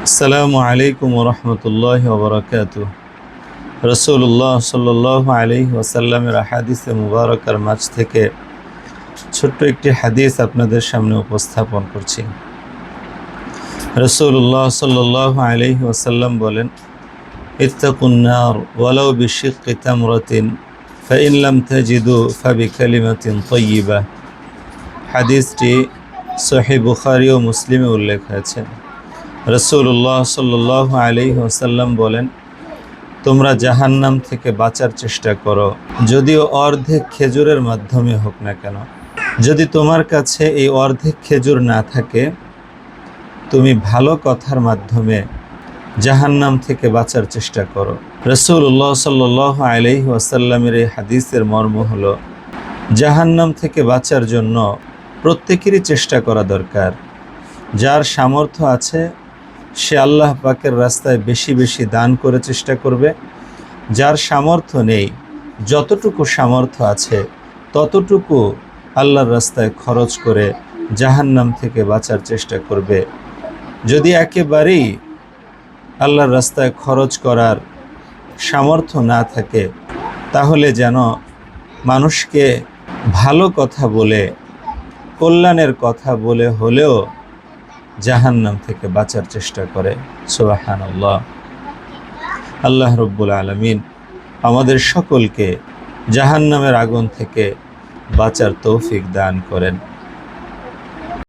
আসসালামু আলাইকুম রহমতুল্লাহ ওবরাকাতুহ। রসুল্লাহ সাল্লাল্লাহু আলাইহি ওয়াসাল্লামের হাদিসে মুবারকার মাঝ থেকে ছোট্ট একটি হাদিস আপনাদের সামনে উপস্থাপন করছি। রসুল্লাহ সাল্লাল্লাহু আলাইহি ওয়াসাল্লাম বলেন, ইত্তাকুন নার ওয়ালাউ বিশিক্কি তামরাতিন ফাইন লাম তাজিদু ফাবিকালিমাতিন তাইয়্যিবাহ। হাদিসটি সহিহ বুখারী ও মুসলিমে উল্লেখ আছে। রসুল্লাহ সাল্লাল্লাহু আলাইহি ওয়াসাল্লাম বলেন, তোমরা জাহান্নাম থেকে বাঁচার চেষ্টা করো, যদিও অর্ধেক খেজুরের মাধ্যমে হোক না কেন। যদি তোমার কাছে এই অর্ধেক খেজুর না থাকে, তুমি ভালো কথার মাধ্যমে জাহান্নাম থেকে বাঁচার চেষ্টা করো। রসুল্লাহ সাল্লাল্লাহু আলাইহি ওয়াসাল্লামের এই হাদিসের মর্ম হলো, জাহান্নাম থেকে বাঁচার জন্য প্রত্যেকেরই চেষ্টা করা দরকার। যার সামর্থ্য আছে সে আল্লাহ পাকের রাস্তায় বেশি বেশি দান করে চেষ্টা করবে। যার সামর্থ্য নেই, যতটুকু সামর্থ্য আছে ততটুকু আল্লাহর রাস্তায় খরচ করে জাহান্নাম থেকে বাঁচার চেষ্টা করবে। যদি একেবারেই আল্লাহর রাস্তায় খরচ করার সামর্থ্য না থাকে, তাহলে যেন মানুষকে ভালো কথা বলে, কল্যাণের কথা বলে হলেও জাহান্নাম থেকে বাঁচার চেষ্টা করে। সুবহানাল্লাহ। আল্লাহ রব্বুল আলামিন আমাদের সকলকে জাহান্নামের আগুন থেকে বাঁচার তৌফিক দান করেন।